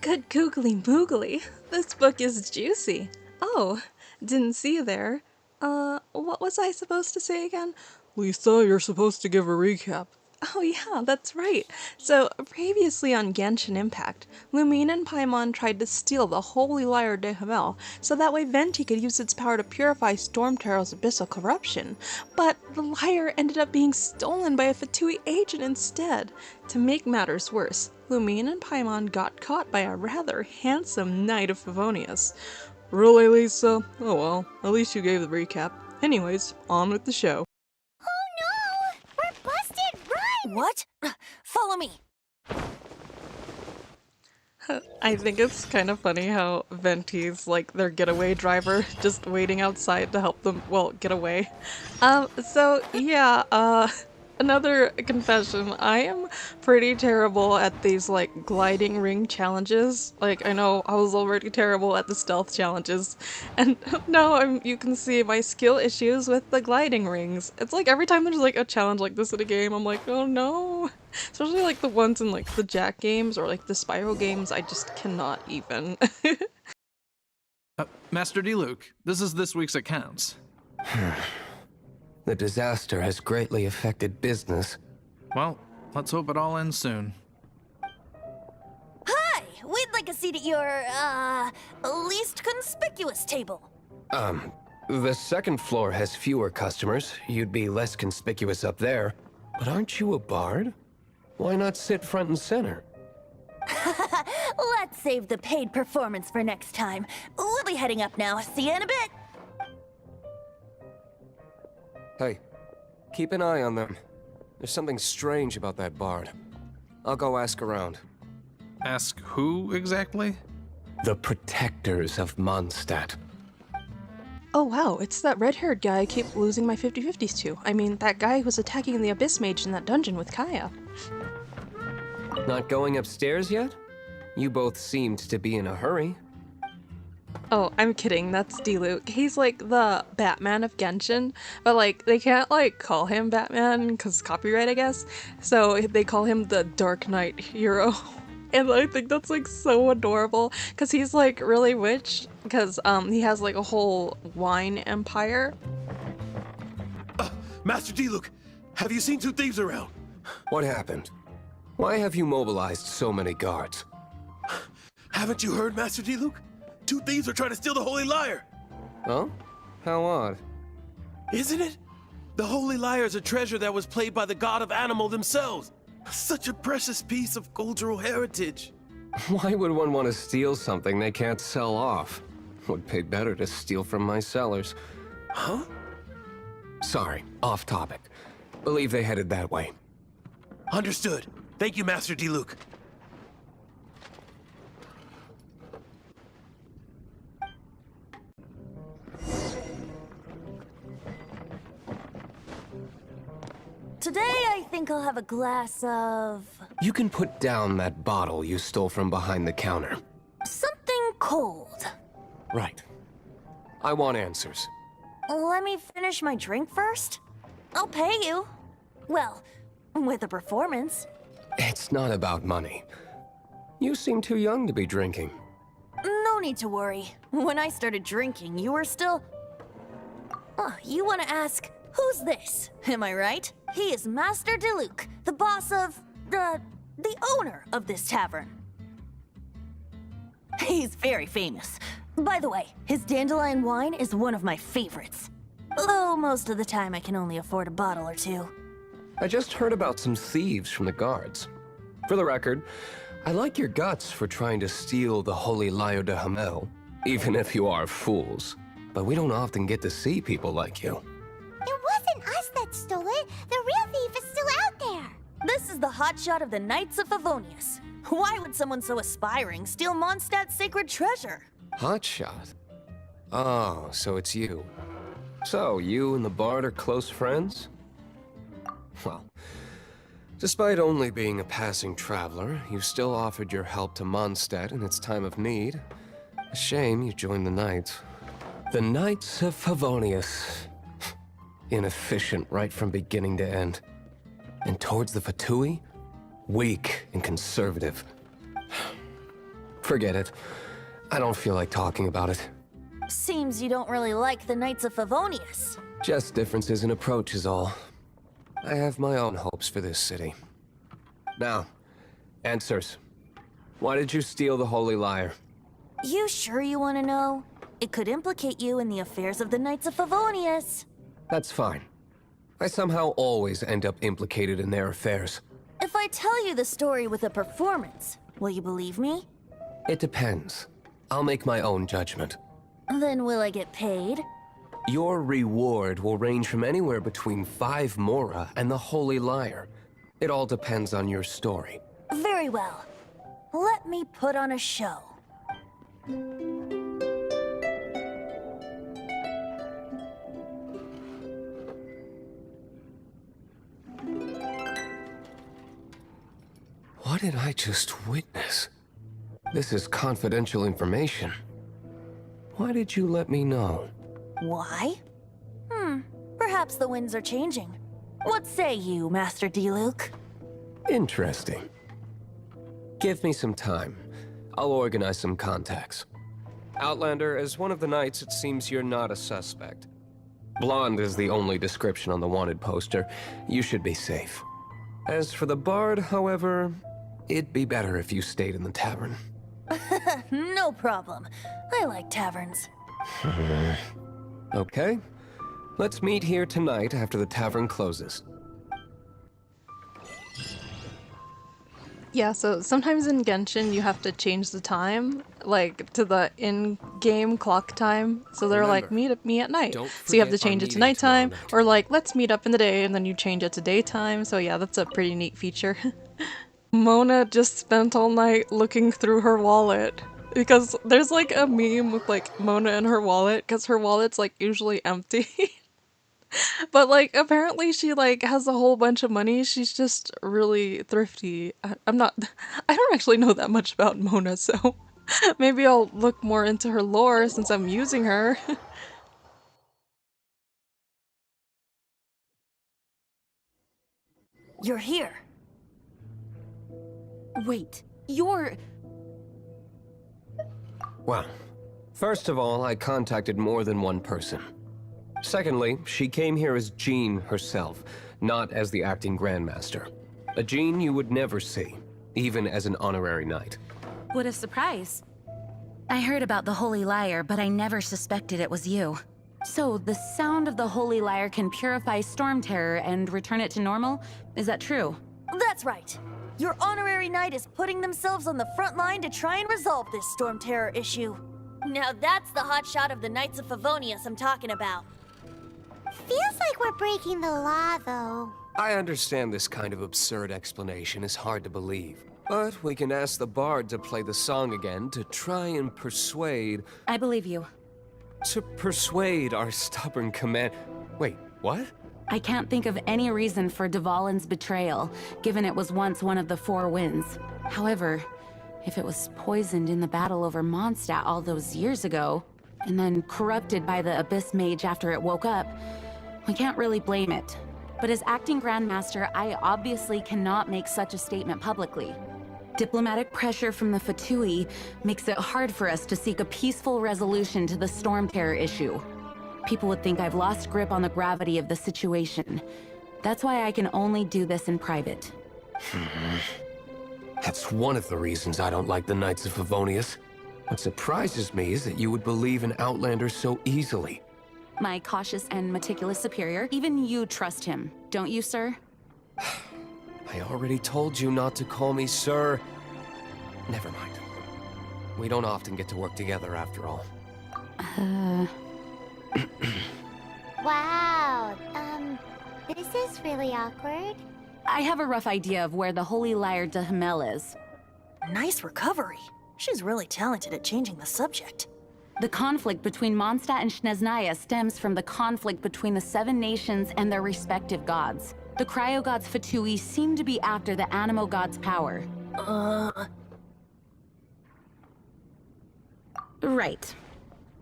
Good googly moogly. This book is juicy. Oh, didn't see you there. What was I supposed to say again? Lisa, you're supposed to give a recap. Oh yeah, that's right. So, previously on Genshin Impact, Lumine and Paimon tried to steal the Holy Lyre de Hamel, so that way Venti could use its power to purify Storm Terror's abyssal corruption. But the lyre ended up being stolen by a Fatui agent instead. To make matters worse, Lumine and Paimon got caught by a rather handsome knight of Favonius. Really, Lisa? Oh well, at least you gave the recap. Anyways, on with the show. We're busted! Run! What? Follow me. I think it's kind of funny how Venti's like their getaway driver, just waiting outside to help them, well, get away. So yeah, another confession. I am pretty terrible at these like gliding ring challenges. Like I know I was already terrible at the stealth challenges, and now you can see my skill issues with the gliding rings. It's like every time there's like a challenge like this in a game, I'm like, oh no. Especially like the ones in like the Jack games or like the Spyro games, I just cannot even. Master D-Luke, this is this week's accounts. The disaster has greatly affected business. Well, let's hope it all ends soon. Hi! We'd like a seat at your, least conspicuous table. The second floor has fewer customers. You'd be less conspicuous up there. But aren't you a bard? Why not sit front and center? Let's save the paid performance for next time. We'll be heading up now. See you in a bit. Hey, keep an eye on them. There's something strange about that bard. I'll go ask around. Ask who exactly? The protectors of Mondstadt. Oh wow, it's that red-haired guy I keep losing my 50-50s to. I mean, that guy who was attacking the Abyss Mage in that dungeon with Kaya. Not going upstairs yet? You both seemed to be in a hurry. Oh, I'm kidding, that's D-Luke. He's like the Batman of Genshin, but like, they can't like call him Batman because copyright, I guess. So they call him the Dark Knight hero. And I think that's like so adorable because he's like really rich because he has like a whole wine empire. Master D-Luke, have you seen two thieves around? What happened? Why have you mobilized so many guards? Haven't you heard, Master D-Luke? Two thieves are trying to steal the Holy Lyre. Oh? How odd. Isn't it? The Holy Lyre is a treasure that was played by the god of animal themselves. Such a precious piece of cultural heritage. Why would one want to steal something they can't sell off? Would pay better to steal from my sellers. Huh? Sorry, off topic. Believe they headed that way. Understood. Thank you, Master D-Luke. Today, I think I'll have a glass of... You can put down that bottle you stole from behind the counter. something cold. Right. I want answers. Let me finish my drink first. I'll pay you. Well, with a performance. It's not about money. You seem too young to be drinking. No need to worry. When I started drinking, you were still... Oh, you want to ask, who's this? Am I right? He is Master D-Luke, the boss of... the owner of this tavern. He's very famous. By the way, his dandelion wine is one of my favorites. Though most of the time I can only afford a bottle or two. I just heard about some thieves from the guards. For the record, I like your guts for trying to steal the Holy Lyre de Hamel, even if you are fools. But we don't often get to see people like you. It wasn't us that stole it. The real thief is still out there. This is the hotshot of the Knights of Favonius. Why would someone so aspiring steal Mondstadt's sacred treasure? Hotshot? Oh, so it's you. So, you and the Bard are close friends? Well, despite only being a passing traveler, you still offered your help to Mondstadt in its time of need. A shame you joined the Knights. The Knights of Favonius. Inefficient right from beginning to end. And towards the Fatui, weak and conservative. Forget it. I don't feel like talking about it. Seems you don't really like the Knights of Favonius. Just differences in approach is all. I have my own hopes for this city. Now, answers. Why did you steal the Holy Lyre? You sure you want to know? It could implicate you in the affairs of the Knights of Favonius. That's fine. I somehow always end up implicated in their affairs. If I tell you the story with a performance, will you believe me? It depends. I'll make my own judgment. Then will I get paid? Your reward will range from anywhere between 5 Mora and the Holy Lyre. It all depends on your story. Very well. Let me put on a show. What did I just witness? This is confidential information. Why did you let me know? Why? Perhaps the winds are changing. What say you, Master Diluc? Interesting. Give me some time. I'll organize some contacts. Outlander, as one of the knights, it seems you're not a suspect. Blonde is the only description on the wanted poster. You should be safe. As for the bard, however, it'd be better if you stayed in the tavern. No problem. I like taverns. Okay. Let's meet here tonight after the tavern closes. Yeah, so sometimes in Genshin you have to change the time, like, to the in-game clock time. So they're like, Remember, meet me at night. don't So you have to forget our change it to meeting tomorrow nighttime, night. or like, let's meet up in the day, and then you change it to daytime. So yeah, that's a pretty neat feature. Mona just spent all night looking through her wallet. Because there's like a meme with like Mona and her wallet, because her wallet's like usually empty. But like apparently she like has a whole bunch of money. She's just really thrifty. I don't actually know that much about Mona, so maybe I'll look more into her lore since I'm using her. You're here. Wait, you're... Well, first of all, I contacted more than one person. Secondly, she came here as Jean herself, not as the acting Grandmaster. A Jean you would never see, even as an honorary knight. What a surprise. I heard about the Holy Lyre, but I never suspected it was you. So, the sound of the Holy Lyre can purify Storm Terror and return it to normal? Is that true? That's right. Your honorary knight is putting themselves on the front line to try and resolve this Storm Terror issue. Now that's the hotshot of the Knights of Favonius I'm talking about. Feels like we're breaking the law, though. I understand this kind of absurd explanation is hard to believe, but we can ask the bard to play the song again to try and persuade... I believe you. To persuade our stubborn command... Wait, what? I can't think of any reason for Dvalin's betrayal, given it was once one of the Four Winds. However, if it was poisoned in the battle over Mondstadt all those years ago, and then corrupted by the Abyss Mage after it woke up, we can't really blame it. But as acting Grandmaster, I obviously cannot make such a statement publicly. Diplomatic pressure from the Fatui makes it hard for us to seek a peaceful resolution to the Storm Terror issue. People would think I've lost grip on the gravity of the situation. That's why I can only do this in private. That's one of the reasons I don't like the Knights of Favonius. What surprises me is that you would believe in Outlander so easily. My cautious and meticulous superior, even you trust him, don't you, sir? I already told you not to call me sir. Never mind. We don't often get to work together after all. Wow, this is really awkward. I have a rough idea of where the Holy Lyre de Himmel is. Nice recovery. She's really talented at changing the subject. The conflict between Mondstadt and Snezhnaya stems from the conflict between the Seven Nations and their respective gods. The cryo-gods Fatui seem to be after the Animo god's power. Right.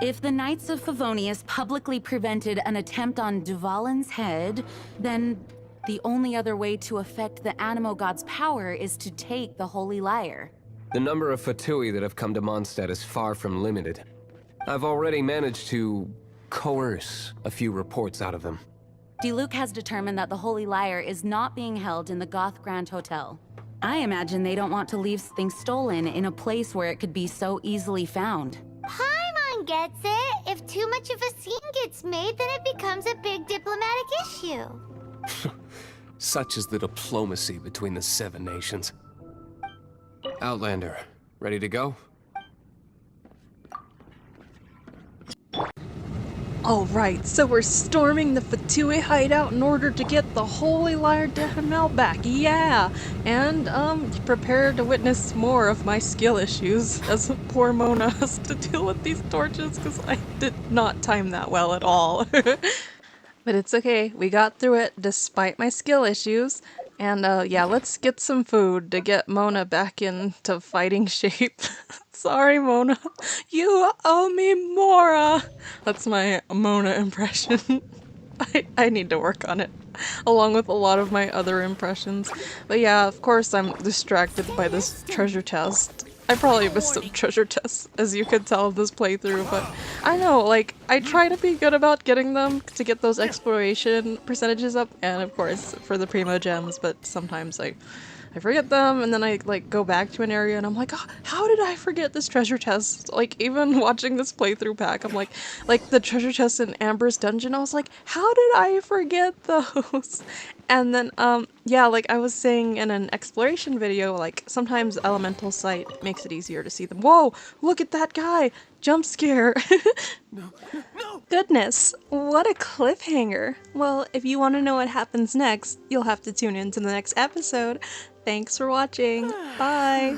If the Knights of Favonius publicly prevented an attempt on Dvalin's head, then the only other way to affect the Animo god's power is to take the Holy Lyre. The number of Fatui that have come to Mondstadt is far from limited. I've already managed to coerce a few reports out of them. Diluc has determined that the Holy Lyre is not being held in the Goth Grand Hotel. I imagine they don't want to leave things stolen in a place where it could be so easily found. Paimon gets it. If too much of a scene gets made, then it becomes a big diplomatic issue. Such is the diplomacy between the 7 nations. Outlander, ready to go? Alright, so we're storming the Fatui hideout in order to get the Holy Lyre Dehamel back, yeah! And, prepare to witness more of my skill issues as poor Mona has to deal with these torches because I did not time that well at all. But it's okay, we got through it despite my skill issues. And yeah, let's get some food to get Mona back into fighting shape. Sorry, Mona. You owe me Mora. That's my Mona impression. I need to work on it, along with a lot of my other impressions. But yeah, of course I'm distracted by this treasure chest. I probably missed some treasure chests, as you could tell in this playthrough, but I know, like, I try to be good about getting them to get those exploration percentages up, and of course, for the primo gems, but sometimes I forget them, and then I, like, go back to an area, and I'm like, oh, how did I forget this treasure chest? Like, even watching this playthrough pack, I'm like the treasure chest in Amber's dungeon, I was like, how did I forget those? And then, yeah, like I was saying in an exploration video, like, sometimes elemental sight makes it easier to see them. Whoa, look at that guy! Jump scare! No. Goodness, what a cliffhanger. Well, if you want to know what happens next, you'll have to tune in to the next episode. Thanks for watching. Bye!